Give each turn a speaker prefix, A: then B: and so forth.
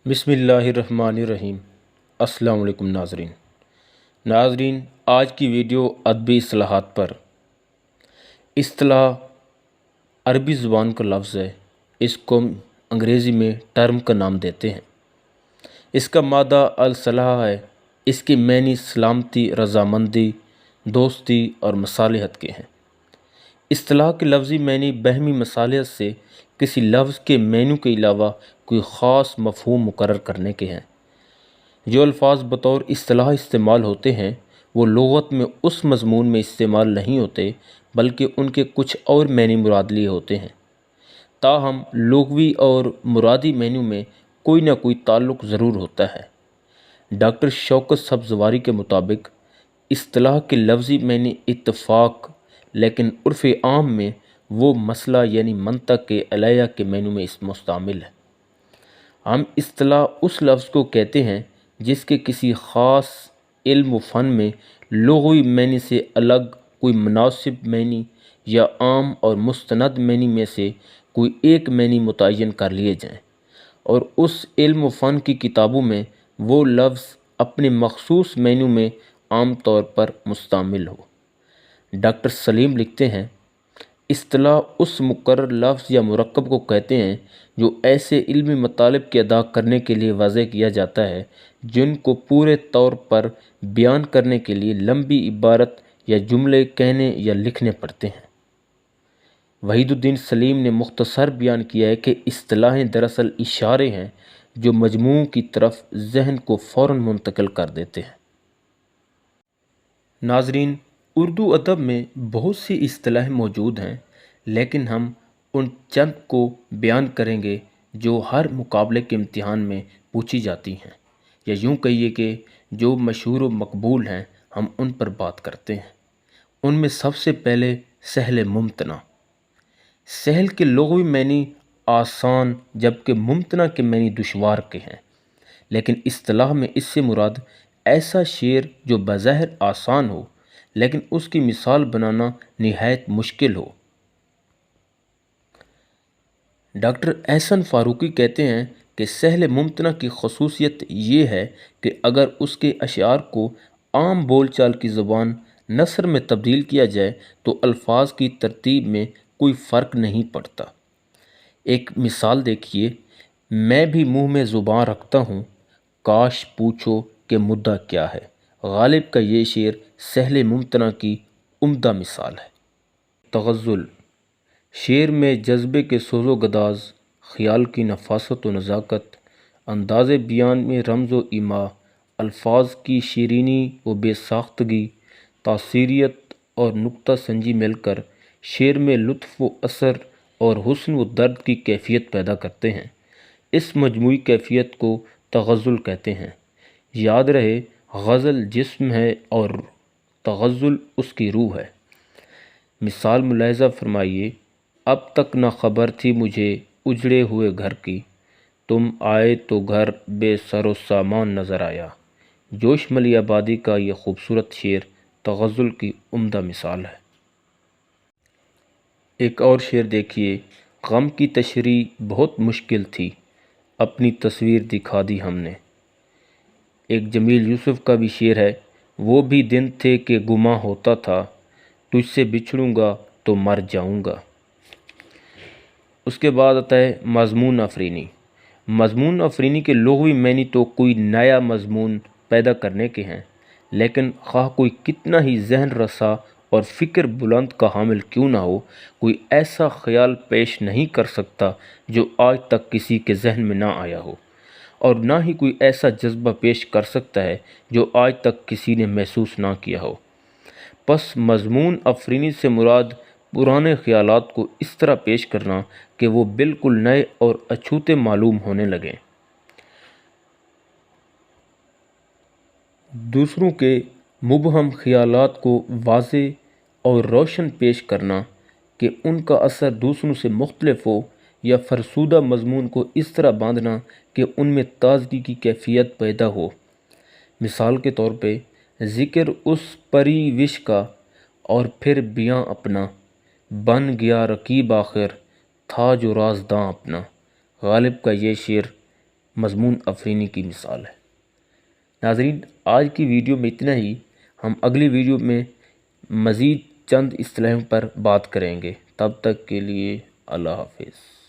A: بسم اللہ الرحمن الرحیم۔ السلام علیکم ناظرین، آج کی ویڈیو ادبی اصطلاحات پر۔ اصطلاح عربی زبان کا لفظ ہے، اس کو انگریزی میں ٹرم کا نام دیتے ہیں۔ اس کا مادہ الصلاح ہے، اس کی معنی سلامتی، رضامندی، دوستی اور مصالحت کے ہیں۔ اصطلاح کے لفظی معنی باہمی مصالحت سے کسی لفظ کے معنی کے علاوہ کوئی خاص مفہوم مقرر کرنے کے ہیں۔ جو الفاظ بطور اصطلاح استعمال ہوتے ہیں وہ لغت میں اس مضمون میں استعمال نہیں ہوتے، بلکہ ان کے کچھ اور معنی مراد لیے ہوتے ہیں۔ تاہم لغوی اور مرادی معنی میں کوئی نہ کوئی تعلق ضرور ہوتا ہے۔ ڈاکٹر شوکت سبزواری کے مطابق اصطلاح کے لفظی معنی اتفاق، لیکن عرف عام میں وہ مسئلہ یعنی منطق کے علیہ کے معنی میں مستعمل ہے۔ ہم اصطلاح اس لفظ کو کہتے ہیں جس کے کسی خاص علم و فن میں لغوی معنی سے الگ کوئی مناسب معنی یا عام اور مستند معنی میں سے کوئی ایک معنی متعین کر لیے جائیں، اور اس علم و فن کی کتابوں میں وہ لفظ اپنے مخصوص معنی میں عام طور پر مستعمل ہو۔ ڈاکٹر سلیم لکھتے ہیں، اصطلاح اس مقرر لفظ یا مرکب کو کہتے ہیں جو ایسے علمی مطالب کی ادا کرنے کے لیے وضع کیا جاتا ہے جن کو پورے طور پر بیان کرنے کے لیے لمبی عبارت یا جملے کہنے یا لکھنے پڑتے ہیں۔ وحید الدین سلیم نے مختصر بیان کیا ہے کہ اصطلاحیں دراصل اشارے ہیں جو مجموع کی طرف ذہن کو فوراً منتقل کر دیتے ہیں۔ ناظرین، اردو ادب میں بہت سی اصطلاحیں موجود ہیں، لیکن ہم ان چند کو بیان کریں گے جو ہر مقابلے کے امتحان میں پوچھی جاتی ہیں، یا یوں کہیے کہ جو مشہور و مقبول ہیں، ہم ان پر بات کرتے ہیں۔ ان میں سب سے پہلے سہل ممتنع۔ سہل کے لغوی معنی آسان، جبکہ ممتنع کے معنی دشوار کے ہیں، لیکن اصطلاح میں اس سے مراد ایسا شعر جو بظاہر آسان ہو لیکن اس کی مثال بنانا نہایت مشکل ہو۔ ڈاکٹر احسن فاروقی کہتے ہیں کہ سہل ممتنع کی خصوصیت یہ ہے کہ اگر اس کے اشعار کو عام بول چال کی زبان نثر میں تبدیل کیا جائے تو الفاظ کی ترتیب میں کوئی فرق نہیں پڑتا۔ ایک مثال دیکھیے، میں بھی منہ میں زباں رکھتا ہوں، کاش پوچھو کہ مدعا کیا ہے۔ غالب کا یہ شعر سہل ممتنع کی عمدہ مثال ہے۔ تغزل۔ شعر میں جذبے کے سوز و گداز، خیال کی نفاست و نزاکت، انداز بیان میں رمز و ایما، الفاظ کی شیرینی و بے ساختگی، تاثیریت اور نکتہ سنجی مل کر شعر میں لطف و اثر اور حسن و درد کی کیفیت پیدا کرتے ہیں۔ اس مجموعی کیفیت کو تغزل کہتے ہیں۔ یاد رہے، غزل جسم ہے اور تغزل اس کی روح ہے۔ مثال ملاحظہ فرمائیے، اب تک نہ خبر تھی مجھے اجڑے ہوئے گھر کی، تم آئے تو گھر بے سر و سامان نظر آیا۔ جوش ملی آبادی کا یہ خوبصورت شعر تغزل کی عمدہ مثال ہے۔ ایک اور شعر دیکھیے، غم کی تشریح بہت مشکل تھی، اپنی تصویر دکھا دی ہم نے۔ ایک جمیل یوسف کا بھی شعر ہے، وہ بھی دن تھے کہ گماں ہوتا تھا، تجھ سے بچھڑوں گا تو مر جاؤں گا۔ اس کے بعد آتا ہے مضمون آفرینی۔ مضمون آفرینی کے لغوی معنی تو کوئی نیا مضمون پیدا کرنے کے ہیں، لیکن خواہ کوئی کتنا ہی ذہن رسا اور فکر بلند کا حامل کیوں نہ ہو، کوئی ایسا خیال پیش نہیں کر سکتا جو آج تک کسی کے ذہن میں نہ آیا ہو، اور نہ ہی کوئی ایسا جذبہ پیش کر سکتا ہے جو آج تک کسی نے محسوس نہ کیا ہو۔ پس مضمون آفرینی سے مراد پرانے خیالات کو اس طرح پیش کرنا کہ وہ بالکل نئے اور اچھوتے معلوم ہونے لگیں۔ دوسروں کے مبہم خیالات کو واضح اور روشن پیش کرنا کہ ان کا اثر دوسروں سے مختلف ہو، یا فرسودہ مضمون کو اس طرح باندھنا کہ ان میں تازگی کی کیفیت پیدا ہو۔ مثال کے طور پہ، ذکر اس پری وش کا اور پھر بیاں اپنا، بن گیا رقیب آخر تھا جو رازداں اپنا۔ غالب کا یہ شعر مضمون افرینی کی مثال ہے۔ ناظرین، آج کی ویڈیو میں اتنا ہی۔ ہم اگلی ویڈیو میں مزید چند اصطلاحوں پر بات کریں گے۔ تب تک کے لیے اللہ حافظ۔